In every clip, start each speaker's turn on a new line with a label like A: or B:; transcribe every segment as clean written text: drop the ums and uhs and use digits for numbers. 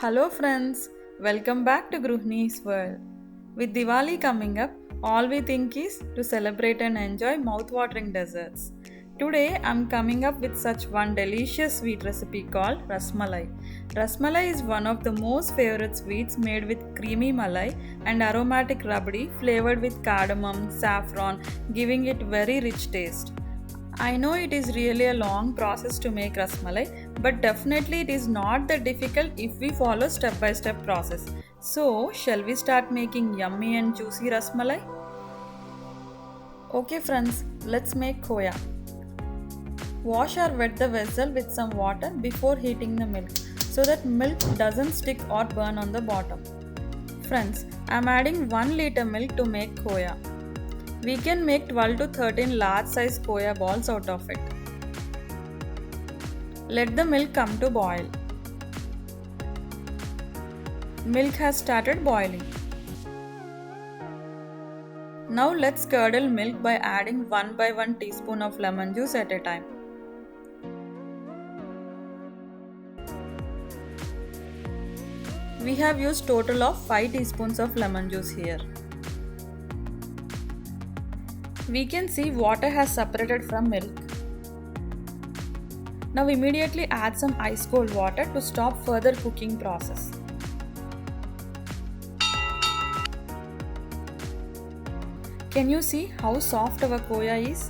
A: Hello friends, welcome back to Gruhinis world. With Diwali coming up, all we think is to celebrate and enjoy mouth-watering desserts. Today I'm coming up with such one delicious sweet recipe called Rasmalai. Rasmalai is one of the most favorite sweets made with creamy malai and aromatic rabdi flavored with cardamom, saffron, giving it very rich taste. I know it is really a long process to make rasmalai, but definitely it is not that difficult if we follow step by step process. So, shall we start making yummy and juicy rasmalai? Okay friends, let's make khoya. Wash or wet the vessel with some water before heating the milk so that milk doesn't stick or burn on the bottom. Friends, I am adding 1 liter milk to make khoya. We can make 12 to 13 large size khoya balls out of it. Let the milk come to boil. Milk has started boiling. Now let's curdle milk by adding 1 by 1 teaspoon of lemon juice at a time. We have used total of 5 teaspoons of lemon juice here. We can see water has separated from milk. Now immediately add some ice cold water to stop further cooking process. Can you see how soft our khoya is?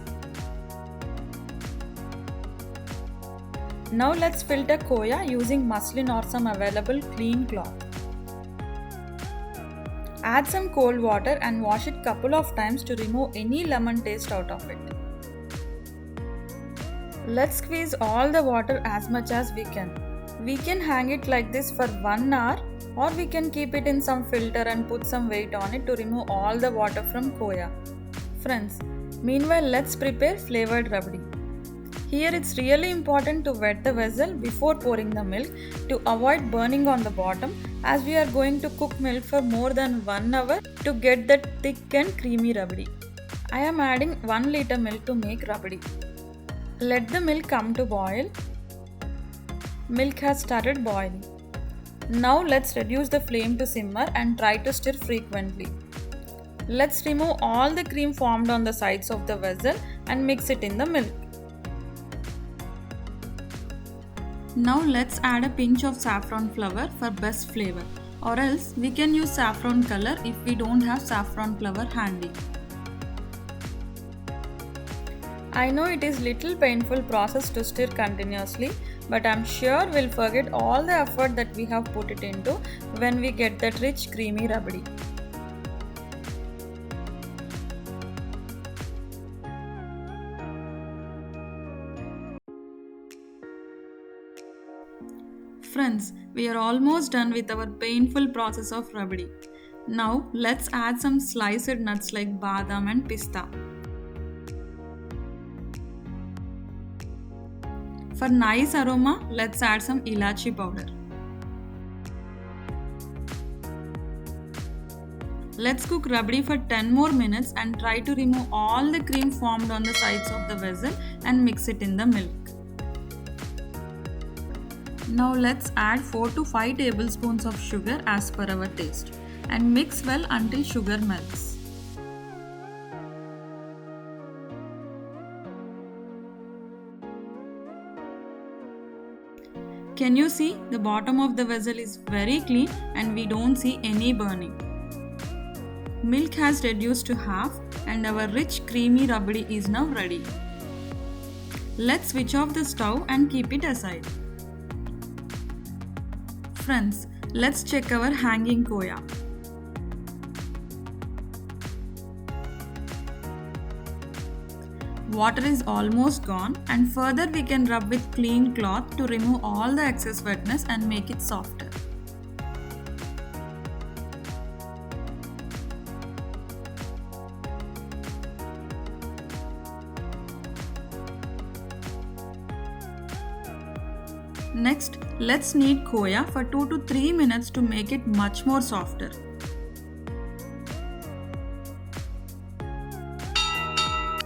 A: Now let's filter khoya using muslin or some available clean cloth. Add some cold water and wash it couple of times to remove any lemon taste out of it. Let's squeeze all the water as much as we can. We can hang it like this for 1 hour, or we can keep it in some filter and put some weight on it to remove all the water from khoya. Friends, meanwhile let's prepare flavored rabdi. Here it's really important to wet the vessel before pouring the milk to avoid burning on the bottom, as we are going to cook milk for more than 1 hour to get that thick and creamy rabdi. I am adding 1 liter milk to make rabdi. Let the milk come to boil. Milk has started boiling. Now let's reduce the flame to simmer and try to stir frequently. Let's remove all the cream formed on the sides of the vessel and mix it in the milk. Now let's add a pinch of saffron flower for best flavor, or else we can use saffron color if we don't have saffron flower handy. I know it is little painful process to stir continuously, but I'm sure we'll forget all the effort that we have put it into when we get that rich creamy rabdi. Friends, we are almost done with our painful process of rabdi. Now let's add some sliced nuts like badam and pista. For nice aroma, let's add some ilachi powder. Let's cook rabdi for 10 more minutes and try to remove all the cream formed on the sides of the vessel and mix it in the milk. Now let's add 4 to 5 tablespoons of sugar as per our taste and mix well until sugar melts. Can you see the bottom of the vessel is very clean and we don't see any burning. Milk has reduced to half and our rich creamy rabdi is now ready. Let's switch off the stove and keep it aside. Friends, let's check our hanging khoya. Water is almost gone, and further we can rub with clean cloth to remove all the excess wetness and make it softer. Next, let's knead khoya for 2 to 3 minutes to make it much more softer.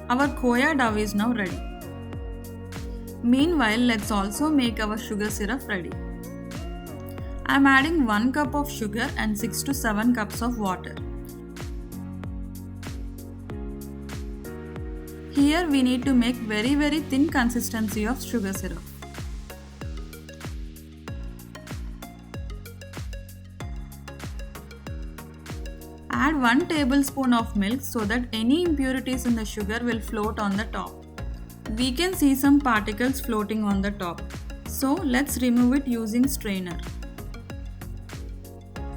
A: Our khoya dough is now ready. Meanwhile, let's also make our sugar syrup ready. I am adding 1 cup of sugar and 6 to 7 cups of water. Here we need to make very thin consistency of sugar syrup. Add 1 tablespoon of milk so that any impurities in the sugar will float on the top. We can see some particles floating on the top. So let's remove it using strainer.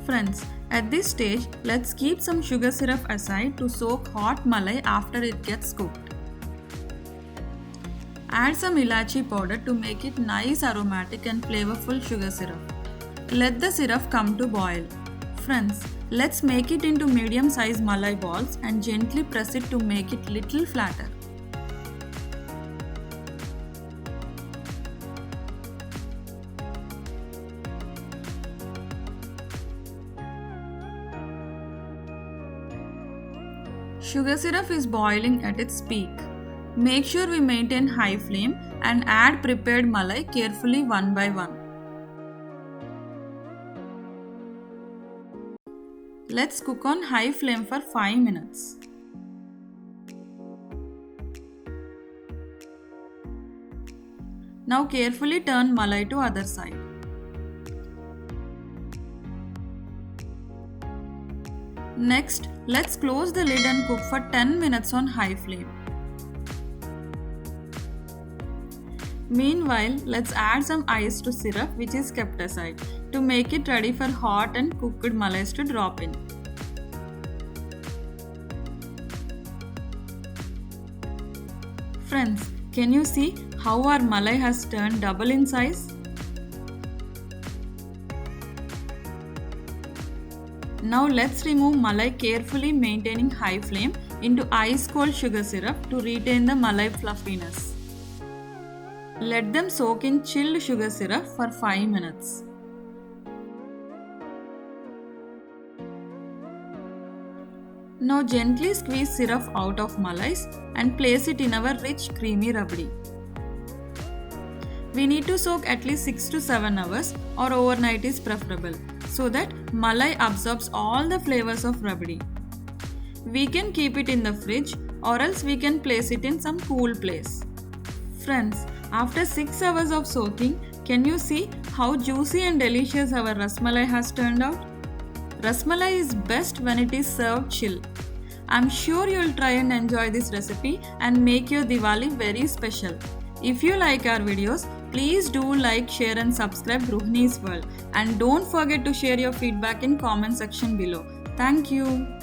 A: Friends, at this stage, let's keep some sugar syrup aside to soak hot malai after it gets cooked. Add some ilachi powder to make it nice aromatic and flavorful sugar syrup. Let the syrup come to boil. Friends, let's make it into medium size malai balls and gently press it to make it little flatter. Sugar syrup is boiling at its peak. Make sure we maintain high flame and add prepared malai carefully one by one. Let's cook on high flame for 5 minutes. Now carefully turn malai to other side. Next, let's close the lid and cook for 10 minutes on high flame. Meanwhile, let's add some ice to syrup which is kept aside to make it ready for hot and cooked malais to drop in. Friends, can you see how our malai has turned double in size? Now let's remove malai carefully, maintaining high flame, into ice cold sugar syrup to retain the malai fluffiness. Let them soak in chilled sugar syrup for 5 minutes. Now gently squeeze syrup out of malais and place it in our rich creamy rabdi. We need to soak at least 6 to 7 hours or overnight is preferable so that malai absorbs all the flavors of rabdi. We can keep it in the fridge or else we can place it in some cool place. Friends, after 6 hours of soaking, can you see how juicy and delicious our rasmalai has turned out? Rasmalai is best when it is served chill. I'm sure you'll try and enjoy this recipe and make your Diwali very special. If you like our videos, please do like, share and subscribe Gruhinis World, and don't forget to share your feedback in comment section below. Thank you.